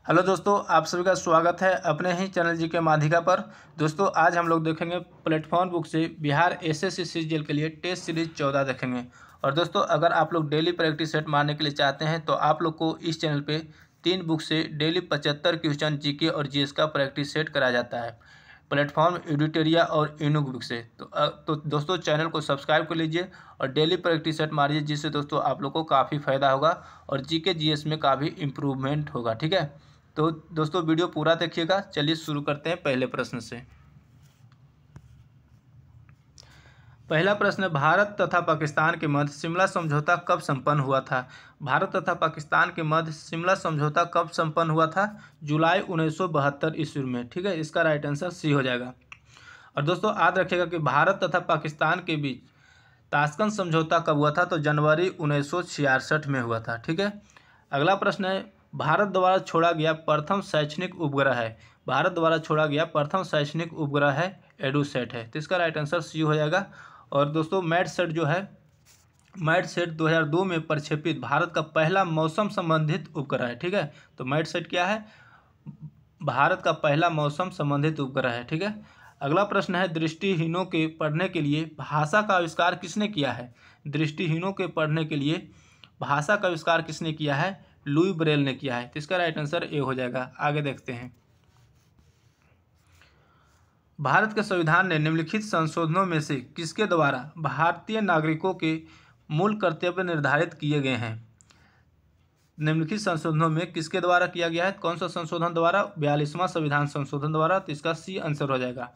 Hello दोस्तों, आप सभी का स्वागत है अपने ही चैनल जी के माध्यिका पर। दोस्तों आज हम लोग देखेंगे प्लेटफॉर्म बुक से बिहार एसएससी सीजीएल के लिए टेस्ट सीरीज 14 देखेंगे। और दोस्तों अगर आप लोग डेली प्रैक्टिस सेट मारने के लिए चाहते हैं तो आप लोग को इस चैनल पे 3 बुक से डेली 75 क्वेश्चन जीके और जीएस का प्रैक्टिस सेट कराया जाता है प्लेटफॉर्म एडिटोरिया और इनूक बुक से। तो दोस्तों चैनल को सब्सक्राइब कर लीजिए और डेली प्रैक्टिस सेट मारिए, जिससे दोस्तों आप लोग को काफ़ी फ़ायदा होगा और जीके जीएस में काफ़ी इम्प्रूवमेंट होगा। ठीक है, तो दोस्तों वीडियो पूरा देखिएगा। चलिए शुरू करते हैं पहले प्रश्न से। पहला प्रश्न, भारत तथा पाकिस्तान के मध्य शिमला समझौता कब संपन्न हुआ था? भारत तथा पाकिस्तान के मध्य शिमला समझौता कब संपन्न हुआ था? जुलाई 1972 ईस्वी में। ठीक है, इसका राइट आंसर सी हो जाएगा। और दोस्तों याद रखिएगा कि भारत तथा पाकिस्तान के बीच ताशकंद समझौता कब हुआ था? तो जनवरी 1966 में हुआ था। ठीक है, अगला प्रश्न है, भारत द्वारा छोड़ा गया प्रथम शैक्षणिक उपग्रह है। भारत द्वारा छोड़ा गया प्रथम शैक्षणिक उपग्रह है एडुसैट है। तो इसका राइट आंसर सी हो जाएगा। और दोस्तों मैटसेट जो है, मैटसेट 2002 में प्रक्षेपित भारत का पहला मौसम संबंधित उपग्रह है। ठीक है, तो मैटसेट क्या है? भारत का पहला मौसम संबंधित उपग्रह है। ठीक है, अगला प्रश्न है, दृष्टिहीनों के पढ़ने के लिए भाषा का आविष्कार किसने किया है? दृष्टिहीनों के पढ़ने के लिए भाषा का आविष्कार किसने किया है? लुई ब्रेल ने किया है। तो इसका राइट आंसर ए हो जाएगा। आगे देखते हैं, भारत के संविधान ने निम्नलिखित संशोधनों में से किसके द्वारा भारतीय नागरिकों के मूल कर्तव्य निर्धारित किए गए हैं? निम्नलिखित संशोधनों में किसके द्वारा किया गया है? कौन सा संशोधन द्वारा? 42वां संविधान संशोधन द्वारा। तो इसका सी आंसर हो जाएगा।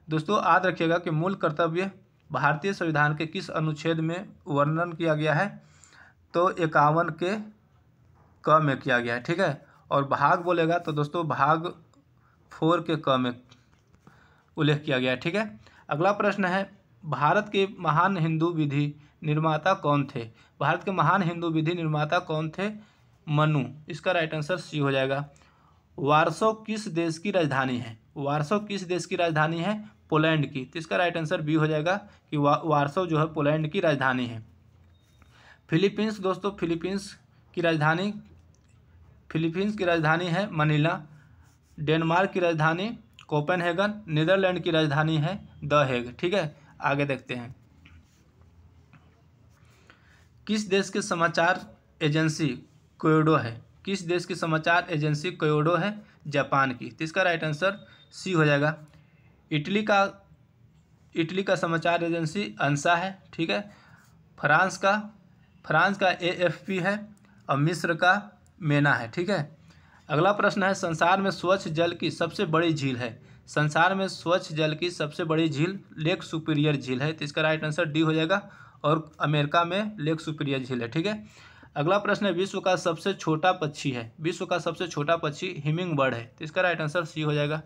दोस्तों याद रखिएगा कि मूल कर्तव्य भारतीय संविधान के किस अनुच्छेद में वर्णन किया गया है? तो 51 के क में किया गया है। ठीक है, और भाग बोलेगा तो दोस्तों भाग 4 के क में उल्लेख किया गया है। ठीक है, अगला प्रश्न है, भारत के महान हिंदू विधि निर्माता कौन थे? भारत के महान हिंदू विधि निर्माता कौन थे? मनु। इसका राइट आंसर सी हो जाएगा। वार्सो किस देश की राजधानी है? वार्सो किस देश की राजधानी है? पोलैंड की। तो इसका राइट आंसर बी हो जाएगा कि वार्सो जो है पोलैंड की राजधानी है। फिलीपींस, दोस्तों फिलीपींस की राजधानी है मनीला। डेनमार्क की राजधानी कोपेनहेगन। नीदरलैंड की राजधानी है द हेग। ठीक है, आगे देखते हैं, किस देश की समाचार एजेंसी क्योडो है? किस देश की समाचार एजेंसी क्योडो है? जापान की। तो इसका राइट आंसर सी हो जाएगा। इटली का समाचार एजेंसी अंसा है। ठीक है, फ्रांस का एएफपी है और मिस्र का मेना है। ठीक है, अगला प्रश्न है, संसार में स्वच्छ जल की सबसे बड़ी झील है। संसार में स्वच्छ जल की सबसे बड़ी झील लेक सुपीरियर झील है। तो इसका राइट आंसर डी हो जाएगा और अमेरिका में लेक सुपीरियर झील है। ठीक है, अगला प्रश्न है, विश्व का सबसे छोटा पक्षी है। विश्व का सबसे छोटा पक्षी हिमिंग बर्ड है। तो इसका राइट आंसर सी हो जाएगा।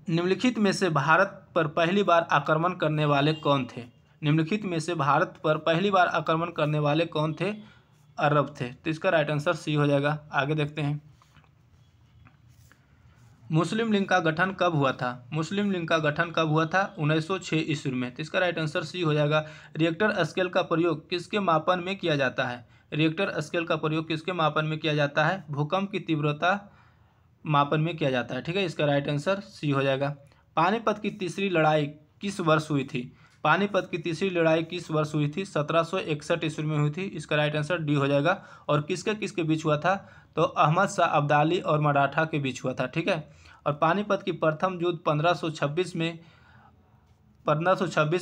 निम्नलिखित में से भारत पर पहली बार आक्रमण करने वाले कौन थे? निम्नलिखित में से भारत पर पहली बार आक्रमण करने वाले कौन थे? अरब थे। तो इसका राइट आंसर सी हो जाएगा। आगे देखते हैं, मुस्लिम लीग का गठन कब हुआ था? मुस्लिम लीग का गठन कब हुआ था? 1906 ईस्वी में। तो इसका राइट आंसर सी हो जाएगा। रिएक्टर स्केल का प्रयोग किसके मापन में किया जाता है? रिएक्टर स्केल का प्रयोग किसके मापन में किया जाता है? भूकंप की तीव्रता मापन में किया जाता है। ठीक है, इसका राइट आंसर सी हो जाएगा। पानीपत की तीसरी लड़ाई किस वर्ष हुई थी? पानीपत की तीसरी लड़ाई किस वर्ष हुई थी? 1761 ईस्वी में हुई थी। इसका राइट आंसर डी हो जाएगा। और किसके बीच हुआ था? तो अहमद शाह अब्दाली और मराठा के बीच हुआ था। ठीक है, और पानीपत की प्रथम युद्ध 1526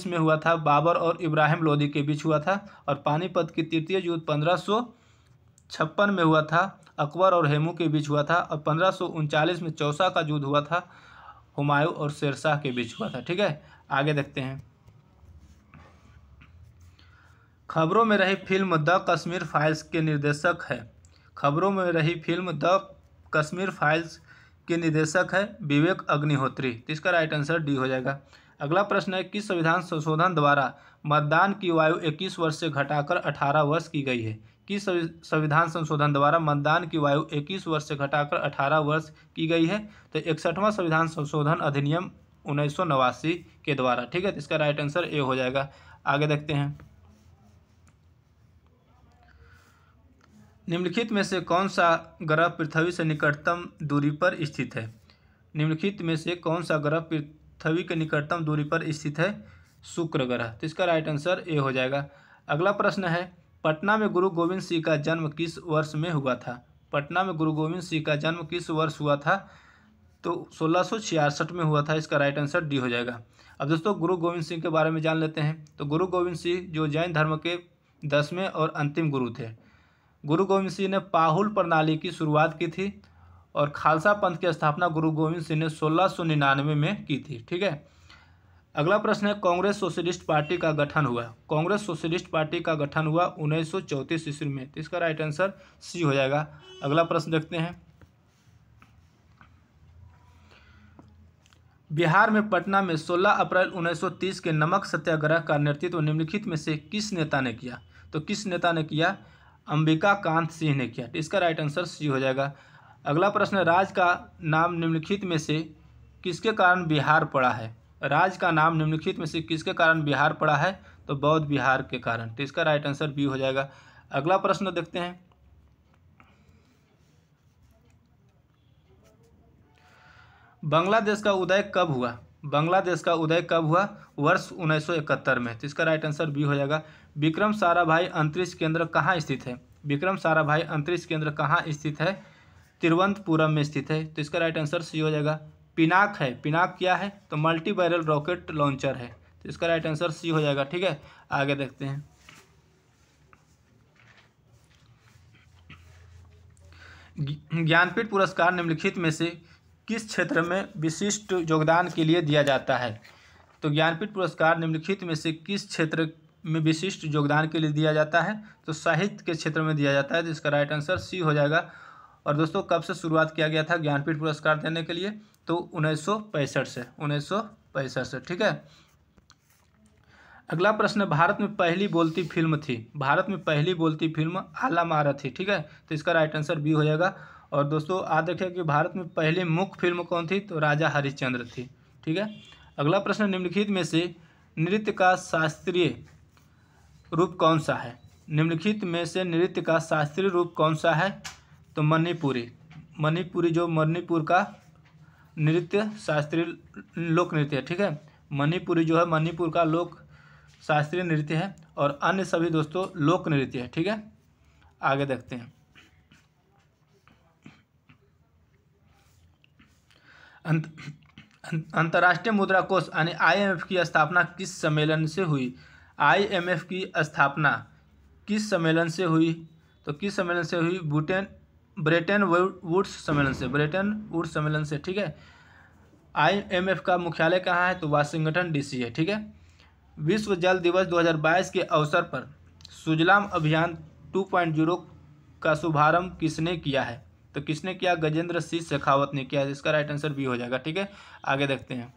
में हुआ था, बाबर और इब्राहिम लोदी के बीच हुआ था। और पानीपत की तृतीय युद्ध 1556 में हुआ था, अकबर और हेमू के बीच हुआ था। और 1539 में चौसा का युद्ध हुआ था, हुमायूं और शेरशाह के बीच हुआ था। ठीक है, आगे देखते हैं, खबरों में रही फिल्म द कश्मीर फाइल्स के निर्देशक है। खबरों में रही फिल्म द कश्मीर फाइल्स के निर्देशक है विवेक अग्निहोत्री। तो इसका राइट आंसर डी हो जाएगा। अगला प्रश्न है, किस संविधान संशोधन द्वारा मतदान की आयु 21 वर्ष से घटाकर 18 वर्ष की गई है? किस संविधान संशोधन द्वारा मतदान की आयु 21 वर्ष से घटाकर 18 वर्ष की गई है? तो 61वां संविधान संशोधन अधिनियम 1989 के द्वारा। ठीक है, तो इसका राइट आंसर ए हो जाएगा। आगे देखते हैं, निम्नलिखित में से कौन सा ग्रह पृथ्वी से निकटतम दूरी पर स्थित है? निम्नलिखित में से कौन सा ग्रह पृथ्वी के निकटतम दूरी पर स्थित है? शुक्र ग्रह। तो इसका राइट आंसर ए हो जाएगा। अगला प्रश्न है, पटना में गुरु गोविंद सिंह का जन्म किस वर्ष में हुआ था? पटना में गुरु गोविंद सिंह का जन्म किस वर्ष हुआ था? तो 1666 में हुआ था। इसका राइट आंसर डी हो जाएगा। अब दोस्तों गुरु गोविंद सिंह के बारे में जान लेते हैं। तो गुरु गोविंद सिंह जो जैन धर्म के 10वें और अंतिम गुरु थे। गुरु गोविंद सिंह ने पाहुल प्रणाली की शुरुआत की थी और खालसा पंथ की स्थापना गुरु गोविंद सिंह ने 1699 में की थी। ठीक है। अगला प्रश्न है, कांग्रेस सोशलिस्ट पार्टी का गठन हुआ। कांग्रेस सोशलिस्ट पार्टी का गठन हुआ 1934 ईस्वी में। तो इसका राइट आंसर सी हो जाएगा। अगला प्रश्न देखते हैं, बिहार में पटना में 16 अप्रैल 1930 के नमक सत्याग्रह का नेतृत्व निम्नलिखित में से किस नेता ने किया? तो किस नेता ने किया? अंबिका कांत सिंह ने किया। इसका राइट आंसर सी हो जाएगा। अगला प्रश्न, राज्य का नाम निम्नलिखित में से किसके कारण बिहार पड़ा है? राज्य का नाम निम्नलिखित में से किसके कारण बिहार पड़ा है? तो बौद्ध बिहार के कारण। तो इसका राइट आंसर बी हो जाएगा। अगला प्रश्न देखते हैं, बांग्लादेश का उदय कब हुआ? बांग्लादेश का उदय कब हुआ? वर्ष 1971 में। तो इसका राइट आंसर बी हो जाएगा। विक्रम साराभाई अंतरिक्ष केंद्र कहाँ स्थित है? विक्रम साराभाई अंतरिक्ष केंद्र कहाँ स्थित है? तिरुवनंतपुरम में स्थित है। तो इसका राइट आंसर सी हो जाएगा। पिनाक है, पिनाक क्या है? तो मल्टी बैरल रॉकेट लॉन्चर है। तो इसका राइट आंसर सी हो जाएगा। ठीक है, आगे देखते हैं, ज्ञानपीठ पुरस्कार निम्नलिखित में से किस क्षेत्र में विशिष्ट योगदान के लिए दिया जाता है? तो ज्ञानपीठ पुरस्कार निम्नलिखित में से किस क्षेत्र में विशिष्ट योगदान के लिए दिया जाता है? तो साहित्य के क्षेत्र में दिया जाता है। तो इसका राइट आंसर सी हो जाएगा। और दोस्तों कब से शुरुआत किया गया था ज्ञानपीठ पुरस्कार देने के लिए? तो 1965 से। 1965 से। ठीक है। अगला प्रश्न, भारत में पहली बोलती फिल्म थी। भारत में पहली बोलती फिल्म आला मारा थी। ठीक है, तो इसका राइट आंसर बी हो जाएगा। और दोस्तों याद रखिए कि भारत में पहली मुख्य फिल्म कौन थी? तो राजा हरिश्चंद्र थी। ठीक है। अगला प्रश्न, निम्नलिखित में से नृत्य का शास्त्रीय रूप कौन सा है? निम्नलिखित में से नृत्य का शास्त्रीय रूप कौन सा है? तो मणिपुरी। मणिपुरी जो मणिपुर का नृत्य शास्त्रीय लोक नृत्य है। ठीक है, मणिपुरी जो है मणिपुर का लोक शास्त्रीय नृत्य है और अन्य सभी दोस्तों लोक नृत्य है। ठीक है, आगे देखते हैं, अंतर्राष्ट्रीय मुद्रा कोष यानी IMF की स्थापना किस सम्मेलन से हुई? IMF की स्थापना किस सम्मेलन से हुई? तो किस सम्मेलन से हुई? ब्रेटन वुड्स सम्मेलन से। ब्रेटन वुड्स सम्मेलन से। ठीक है। IMF का मुख्यालय कहाँ है? तो वाशिंगटन DC है। ठीक है। विश्व जल दिवस 2022 के अवसर पर सुजलाम अभियान 2.0 का शुभारंभ किसने किया है? तो किसने किया? गजेंद्र सिंह शेखावत ने किया। इसका राइट आंसर बी हो जाएगा। ठीक है, आगे देखते हैं,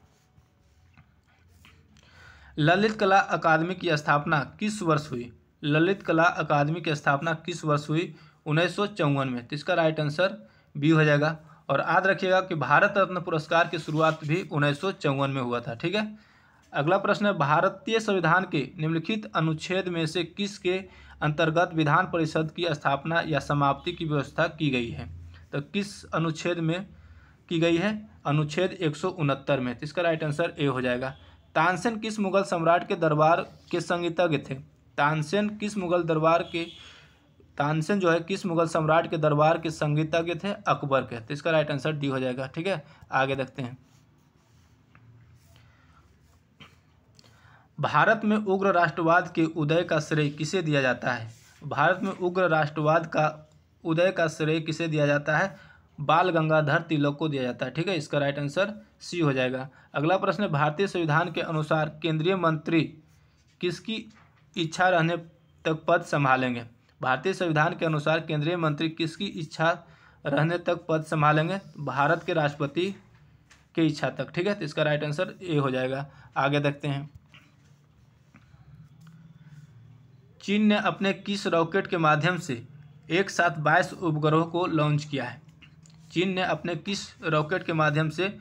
ललित कला अकादमी की स्थापना किस वर्ष हुई? ललित कला अकादमी की स्थापना किस वर्ष हुई? 1954 में। तो इसका राइट आंसर बी हो जाएगा। और याद रखिएगा कि भारत रत्न पुरस्कार की शुरुआत भी 1954 में हुआ था। ठीक है। अगला प्रश्न है, भारतीय संविधान के निम्नलिखित अनुच्छेद में से किसके अंतर्गत विधान परिषद की स्थापना या समाप्ति की व्यवस्था की गई है? तो किस अनुच्छेद में की गई है? अनुच्छेद 169 में। तो इसका राइट आंसर ए हो जाएगा। तानसेन किस मुगल सम्राट के दरबार के संगीतज्ञ थे? तानसेन जो है किस मुगल सम्राट के दरबार के संगीतज्ञ थे? अकबर के। तो इसका राइट आंसर डी हो जाएगा। ठीक है, आगे देखते हैं, भारत में उग्र राष्ट्रवाद के उदय का श्रेय किसे दिया जाता है? भारत में उग्र राष्ट्रवाद का उदय का श्रेय किसे दिया जाता है? बाल गंगाधर तिलक को दिया जाता है। ठीक है, इसका राइट आंसर सी हो जाएगा। अगला प्रश्न, भारतीय संविधान के अनुसार केंद्रीय मंत्री किसकी इच्छा रहने तक पद संभालेंगे? भारतीय संविधान के अनुसार केंद्रीय मंत्री किसकी इच्छा रहने तक पद संभालेंगे? भारत के राष्ट्रपति की इच्छा तक। ठीक है, तो इसका राइट आंसर ए हो जाएगा। आगे देखते हैं, चीन ने अपने किस रॉकेट के माध्यम से एक साथ 22 उपग्रहों को लॉन्च किया है? चीन ने अपने किस रॉकेट के माध्यम से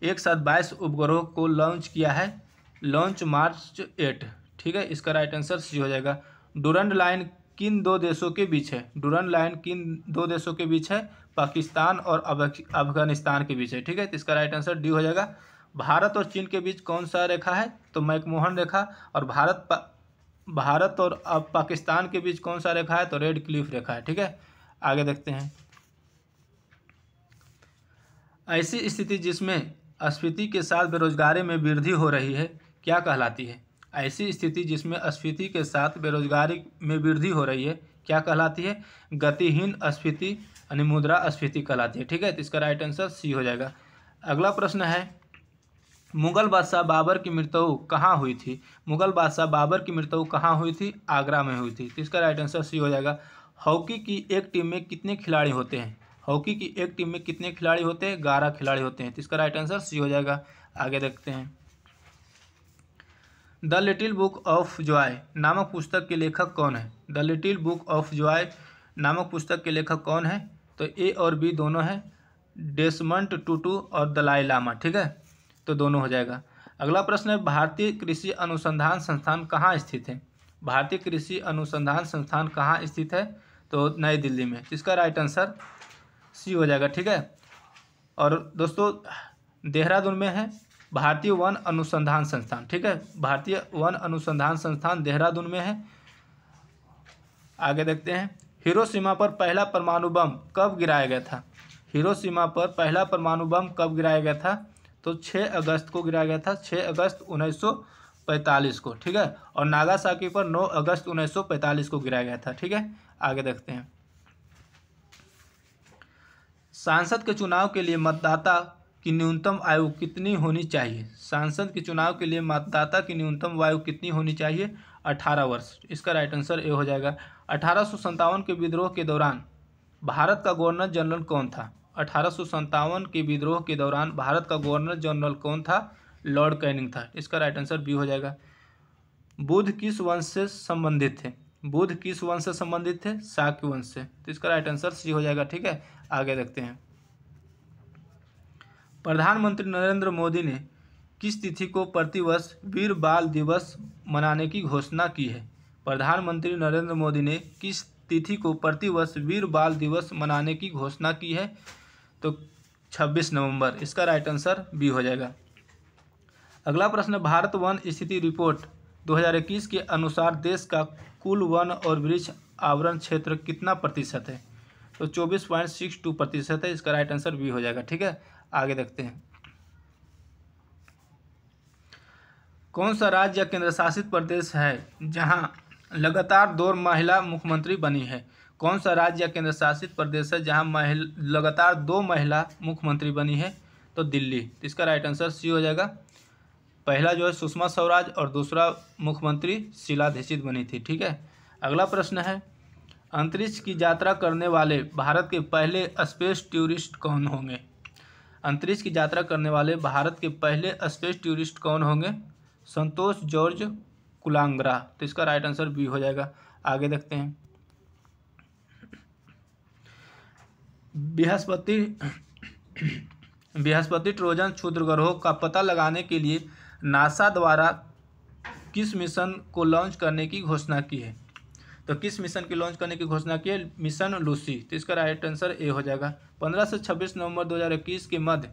एक साथ 22 उपग्रहों को लॉन्च किया है? लॉन्च मार्च 8। ठीक है, इसका राइट आंसर सी हो जाएगा। डुरंड लाइन किन दो देशों के बीच है? डूरन लाइन किन दो देशों के बीच है? पाकिस्तान और अफगानिस्तान के बीच है। ठीक है, तो इसका राइट आंसर डी हो जाएगा। भारत और चीन के बीच कौन सा रेखा है? तो मैकमोहन रेखा। और भारत और पाकिस्तान के बीच कौन सा रेखा है? तो रेड क्लिफ रेखा है। ठीक है, आगे देखते हैं। ऐसी स्थिति जिसमें स्फीति के साथ बेरोजगारी में वृद्धि हो रही है क्या कहलाती है? ऐसी स्थिति जिसमें स्फीति के साथ बेरोजगारी में वृद्धि हो रही है क्या कहलाती है? गतिहीन स्फीति यानी मुद्रास्फीति कहलाती है। ठीक है, तो इसका राइट आंसर सी हो जाएगा। अगला प्रश्न है, मुगल बादशाह बाबर की मृत्यु कहाँ हुई थी? मुगल बादशाह बाबर की मृत्यु कहाँ हुई थी? आगरा में हुई थी। तो इसका राइट आंसर सी हो जाएगा। हॉकी की एक टीम में कितने खिलाड़ी होते हैं? हॉकी की एक टीम में कितने खिलाड़ी होते हैं? 11 खिलाड़ी होते हैं। तो इसका राइट आंसर सी हो जाएगा। आगे देखते हैं। The little book of Joy नामक पुस्तक के लेखक कौन है? The little book of Joy नामक पुस्तक के लेखक कौन है? तो ए और बी दोनों हैं, डेसमंड टुटू और दलाई लामा। ठीक है, तो दोनों हो जाएगा। अगला प्रश्न है, भारतीय कृषि अनुसंधान संस्थान कहाँ स्थित है? भारतीय कृषि अनुसंधान संस्थान कहाँ स्थित है? तो नई दिल्ली में। इसका राइट आंसर सी हो जाएगा। ठीक है, और दोस्तों देहरादून में है भारतीय वन अनुसंधान संस्थान। ठीक है, भारतीय वन अनुसंधान संस्थान देहरादून में है। आगे देखते हैं। हिरोशिमा पर पहला परमाणु बम कब गिराया गया था? हिरोशिमा पर पहला परमाणु बम कब गिराया गया था? तो 6 अगस्त को गिराया गया था, 6 अगस्त 1945 को। ठीक है, और नागासाकी पर 9 अगस्त 1945 को गिराया गया था। ठीक है, आगे देखते हैं। सांसद के चुनाव के लिए मतदाता की न्यूनतम आयु कितनी होनी चाहिए? सांसद के चुनाव के लिए मतदाता की न्यूनतम आयु कितनी होनी चाहिए? 18 वर्ष। इसका राइट आंसर ए हो जाएगा। 1857 के विद्रोह के दौरान भारत का गवर्नर जनरल कौन था? 1857 के विद्रोह के दौरान भारत का गवर्नर जनरल कौन था? लॉर्ड कैनिंग था। इसका राइट आंसर बी हो जाएगा। बुद्ध किस वंश से संबंधित थे? बुद्ध किस वंश से संबंधित थे? शाक्य वंश से। तो इसका राइट आंसर सी हो जाएगा। ठीक है, आगे देखते हैं। प्रधानमंत्री नरेंद्र मोदी ने किस तिथि को प्रतिवर्ष वीर बाल दिवस मनाने की घोषणा की है? प्रधानमंत्री नरेंद्र मोदी ने किस तिथि को प्रतिवर्ष वीर बाल दिवस मनाने की घोषणा की है? तो 26 नवंबर। इसका राइट आंसर बी हो जाएगा। अगला प्रश्न, भारत वन स्थिति रिपोर्ट 2021 के अनुसार देश का कुल वन और वृक्ष आवरण क्षेत्र कितना प्रतिशत है? तो 24.62% है। इसका राइट आंसर बी हो जाएगा। ठीक है, आगे देखते हैं। कौन सा राज्य या केंद्र शासित प्रदेश है जहां लगातार 2 महिला मुख्यमंत्री बनी है? कौन सा राज्य या केंद्र शासित प्रदेश है जहां लगातार 2 महिला मुख्यमंत्री बनी है? तो दिल्ली। इसका राइट आंसर सी हो जाएगा। पहला जो है सुषमा स्वराज और दूसरा मुख्यमंत्री शीला दीक्षित बनी थी। ठीक है, अगला प्रश्न है, अंतरिक्ष की यात्रा करने वाले भारत के पहले स्पेस टूरिस्ट कौन होंगे? अंतरिक्ष की यात्रा करने वाले भारत के पहले स्पेस टूरिस्ट कौन होंगे? संतोष जॉर्ज कुलांगरा। तो इसका राइट आंसर बी हो जाएगा। आगे देखते हैं। बृहस्पति ट्रोजन क्षुद्रग्रहों का पता लगाने के लिए नासा द्वारा किस मिशन को लॉन्च करने की घोषणा की है? तो किस मिशन की लॉन्च करने की घोषणा की है? Mission Lucy. तो इसका राइट आंसर ए हो जाएगा। 15 से 26 नवंबर 2021 के मध्य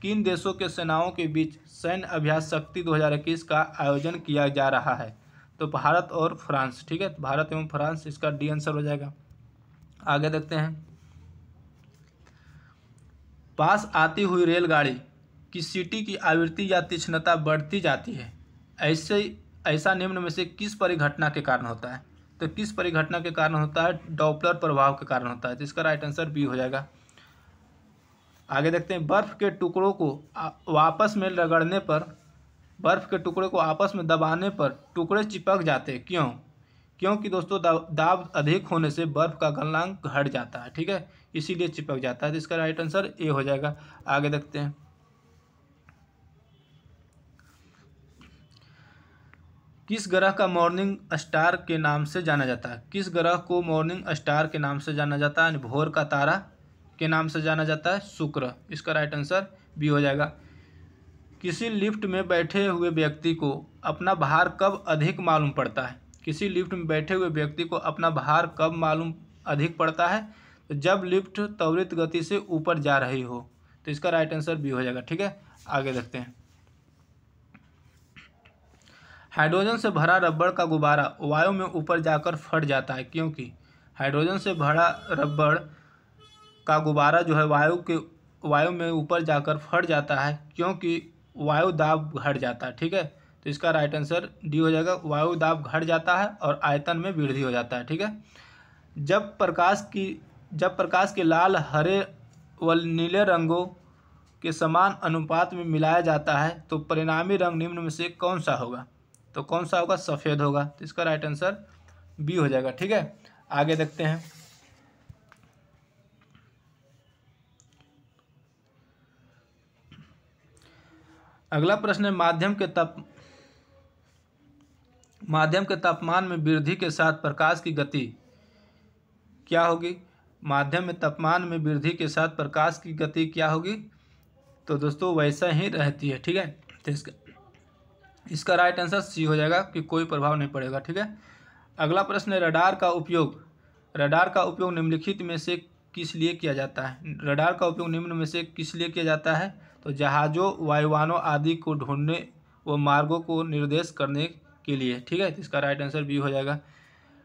किन देशों के सेनाओं के बीच सैन्य अभ्यास शक्ति 2021 का आयोजन किया जा रहा है? तो भारत और फ्रांस। ठीक है, भारत एवं फ्रांस। इसका डी आंसर हो जाएगा। आगे देखते हैं। पास आती हुई रेलगाड़ी की सीटी की आवृत्ति या तीक्ष्णता बढ़ती जाती है, ऐसा निम्न में से किस परिघटना के कारण होता है? तो किस परिघटना के कारण होता है? डॉपलर प्रभाव के कारण होता है। तो इसका राइट आंसर बी हो जाएगा। आगे देखते हैं। बर्फ के टुकड़ों को आपस में रगड़ने पर, बर्फ के टुकड़े को आपस में दबाने पर टुकड़े चिपक जाते हैं। क्यों? क्योंकि दोस्तों दाब अधिक होने से बर्फ का गलनांक घट जाता है। ठीक है, इसीलिए चिपक जाता है। तो इसका राइट आंसर ए हो जाएगा। आगे देखते हैं। किस ग्रह का मॉर्निंग स्टार के नाम से जाना जाता है? किस ग्रह को मॉर्निंग स्टार के नाम से जाना जाता है? भोर का तारा के नाम से जाना जाता है? शुक्र। इसका राइट आंसर बी हो जाएगा। किसी लिफ्ट में बैठे हुए व्यक्ति को अपना भार कब अधिक मालूम पड़ता है? किसी लिफ्ट में बैठे हुए व्यक्ति को अपना भार कब मालूम अधिक पड़ता है? तो जब लिफ्ट त्वरित गति से ऊपर जा रही हो। तो इसका राइट आंसर बी हो जाएगा। ठीक है, आगे देखते हैं। हाइड्रोजन से भरा रबड़ का गुब्बारा वायु में ऊपर जाकर फट जाता है, क्योंकि हाइड्रोजन से भरा रबड़ का गुब्बारा जो है वायु में ऊपर जाकर फट जाता है, क्योंकि वायु दाब घट जाता है। ठीक है, तो इसका राइट आंसर डी हो जाएगा। वायु दाब घट जाता है और आयतन में वृद्धि हो जाता है। ठीक है, जब प्रकाश के लाल, हरे व नीले रंगों के समान अनुपात में मिलाया जाता है तो परिणामी रंग निम्न में से कौन सा होगा? तो कौन सा होगा? सफ़ेद होगा। तो इसका राइट आंसर बी हो जाएगा। ठीक है, आगे देखते हैं। अगला प्रश्न है, माध्यम के तापमान में वृद्धि के साथ प्रकाश की गति क्या होगी? माध्यम में तापमान में वृद्धि के साथ प्रकाश की गति क्या होगी? तो दोस्तों वैसा ही रहती है। ठीक है, तो इसका राइट आंसर सी हो जाएगा कि कोई प्रभाव नहीं पड़ेगा। ठीक है, अगला प्रश्न है, रडार का उपयोग निम्नलिखित में से किस लिए किया जाता है? रडार का उपयोग निम्न में से किस लिए किया जाता है? तो जहाज़ों, वायुयानों आदि को ढूंढने व मार्गों को निर्देश करने के लिए। ठीक है, तो इसका राइट आंसर बी हो जाएगा।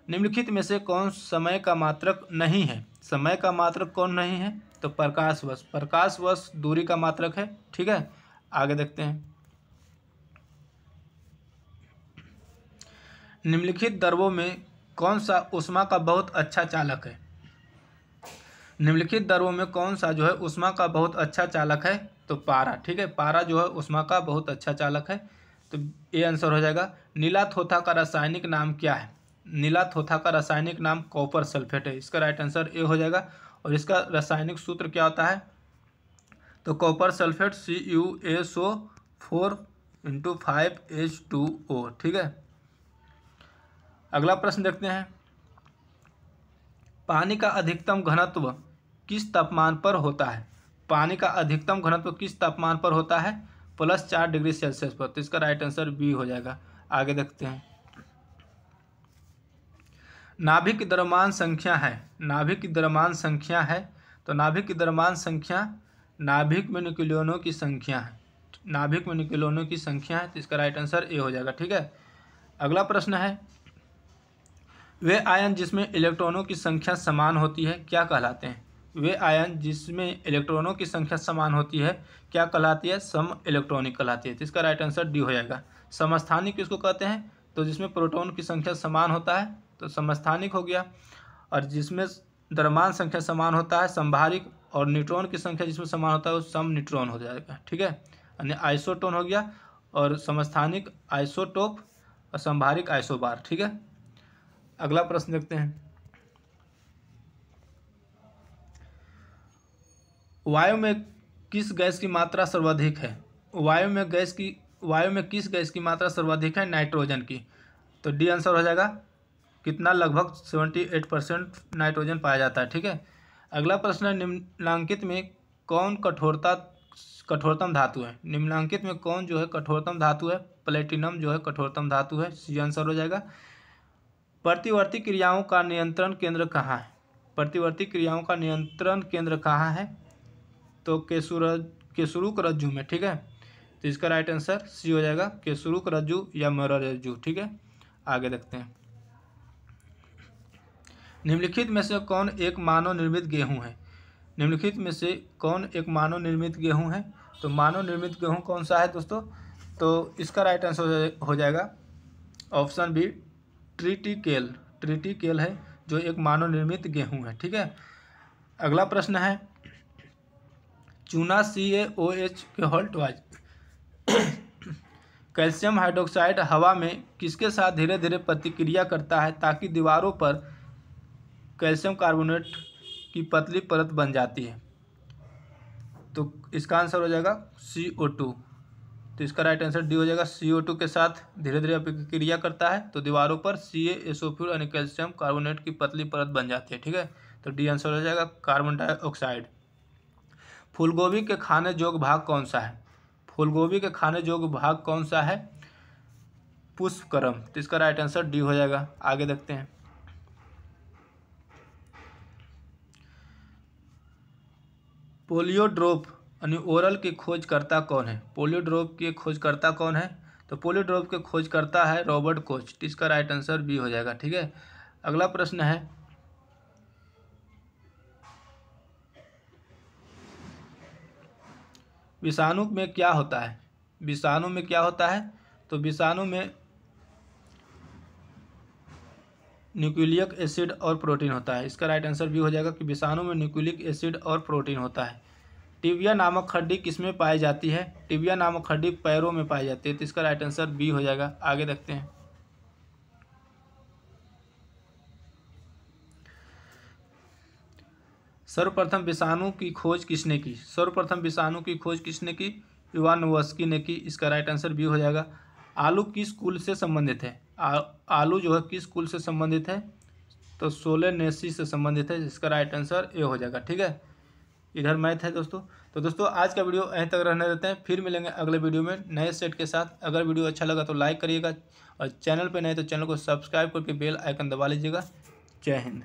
निम्नलिखित में से कौन समय का मात्रक नहीं है? समय का मात्रक कौन नहीं है? तो प्रकाश वर्ष दूरी का मात्रक है। ठीक है, आगे देखते हैं। निम्नलिखित द्रवों में कौन सा ऊष्मा का बहुत अच्छा चालक है? निम्नलिखित द्रवों में कौन सा जो है ऊष्मा का बहुत अच्छा चालक है? तो पारा। ठीक है, पारा जो है ऊष्मा का बहुत अच्छा चालक है। तो ये आंसर हो जाएगा। नीला थोथा का रासायनिक नाम क्या है? नीला थोथा का रासायनिक नाम कॉपर सल्फेट है। इसका राइट आंसर ए हो जाएगा। और इसका रासायनिक सूत्र क्या होता है? तो कॉपर सल्फेट CuSO4 × 5H2O। ठीक है, अगला प्रश्न देखते हैं। पानी का अधिकतम घनत्व किस तापमान पर होता है? पानी का अधिकतम घनत्व किस तापमान पर होता है? +4 डिग्री सेल्सियस पर। तो इसका राइट आंसर बी हो जाएगा। आगे देखते हैं। नाभिक की द्रव्यमान संख्या है। नाभिक की द्रव्यमान संख्या है। तो नाभिक की द्रव्यमान संख्या नाभिक में न्यूक्लियनों की संख्या है। नाभिक में न्यूक्लियनों की संख्या है। तो इसका राइट आंसर ए हो जाएगा। ठीक है, अगला प्रश्न है, वे आयन जिसमें इलेक्ट्रॉनों की संख्या समान होती है क्या कहलाते हैं? वे आयन जिसमें इलेक्ट्रॉनों की संख्या समान होती है क्या कहलाती है? सम इलेक्ट्रॉनिक कहलाती है। तो इसका राइट आंसर डी हो जाएगा। समस्थानिक किसको कहते हैं? तो जिसमें प्रोटॉन की संख्या समान होता है तो समस्थानिक हो गया। और जिसमें द्रव्यमान संख्या समान होता है संभारिक, और न्यूट्रॉन की संख्या जिसमें समान होता है वो सम न्यूट्रॉन हो जाएगा। ठीक है, यानी आइसोटोन हो गया। और समस्थानिक आइसोटोप और संभारिक आइसोबार। ठीक है, अगला प्रश्न देखते हैं। वायु में किस गैस की मात्रा सर्वाधिक है? वायु में किस गैस की मात्रा सर्वाधिक है? नाइट्रोजन की। तो डी आंसर हो जाएगा। कितना? लगभग 78% नाइट्रोजन पाया जाता है। ठीक है, अगला प्रश्न है, निम्नलिखित में कौन कठोरतम धातु है? निम्नलिखित में कौन जो है कठोरतम धातु है? प्लेटिनम जो है कठोरतम धातु है। सी आंसर हो जाएगा। प्रतिवर्ती क्रियाओं का नियंत्रण केंद्र कहाँ है? प्रतिवर्ती क्रियाओं का नियंत्रण केंद्र कहाँ है? तो केसुरुक रज्जु में। ठीक है, तो इसका राइट आंसर सी हो जाएगा। केसुरुक रज्जु या मिरर रज्जु। ठीक है, आगे देखते हैं। निम्नलिखित में से कौन एक मानव निर्मित गेहूँ है? निम्नलिखित में से कौन एक मानव निर्मित गेहूँ है? तो मानव निर्मित गेहूँ कौन सा है दोस्तों? तो इसका राइट आंसर हो जाएगा ऑप्शन बी, ट्रिटिकेल है जो एक मानव निर्मित गेहूँ है। ठीक है, अगला प्रश्न है, चूना CaOH के हॉल्ट वाइज कैल्शियम हाइड्रोक्साइड हवा में किसके साथ धीरे धीरे प्रतिक्रिया करता है ताकि दीवारों पर कैल्शियम कार्बोनेट की पतली परत बन जाती है? तो इसका आंसर हो जाएगा CO2। तो इसका राइट आंसर डी हो जाएगा। CO2 के साथ धीरे धीरे प्रतिक्रिया करता है तो दीवारों पर CaSO4 यानी कैल्शियम कार्बोनेट की पतली परत बन जाती है। ठीक है, तो डी आंसर हो जाएगा कार्बन डाइऑक्साइड। फूलगोभी के खाने योग्य भाग कौन सा है? फूलगोभी के खाने योग्य भाग कौन सा है? पुष्पकरम। तो इसका राइट आंसर डी हो जाएगा। आगे देखते हैं। पोलियोड्रोप यानी ओरल के खोजकर्ता कौन है? पोलियोड्रोप के खोजकर्ता कौन है? तो पोलियोड्रोप के खोजकर्ता है रॉबर्ट कोच। इसका राइट आंसर बी हो जाएगा। ठीक है, अगला प्रश्न है, विषाणु में क्या होता है? विषाणु में क्या होता है? तो विषाणु में न्यूक्लिक एसिड और प्रोटीन होता है। इसका राइट आंसर भी हो जाएगा कि विषाणु में न्यूक्लिक एसिड और प्रोटीन होता है। टिबिया नामक हड्डी किसमें पाई जाती है? टिबिया नामक हड्डी पैरों में पाई जाती है। तो इसका राइट आंसर बी हो जाएगा। आगे देखते हैं। सर्वप्रथम विषाणु की खोज किसने की? सर्वप्रथम विषाणु की खोज किसने की? इवानोव्स्की ने की। इसका राइट आंसर बी हो जाएगा। आलू किस कुल से संबंधित है? आलू जो है किस कुल से संबंधित है? तो सोलेनेसी से संबंधित है। इसका राइट आंसर ए हो जाएगा। ठीक है, इधर मैथ है दोस्तों। तो दोस्तों आज का वीडियो यहीं तक रहने देते हैं, फिर मिलेंगे अगले वीडियो में नए सेट के साथ। अगर वीडियो अच्छा लगा तो लाइक करिएगा और चैनल पे नए तो चैनल को सब्सक्राइब करके बेल आइकन दबा लीजिएगा। जय हिंद।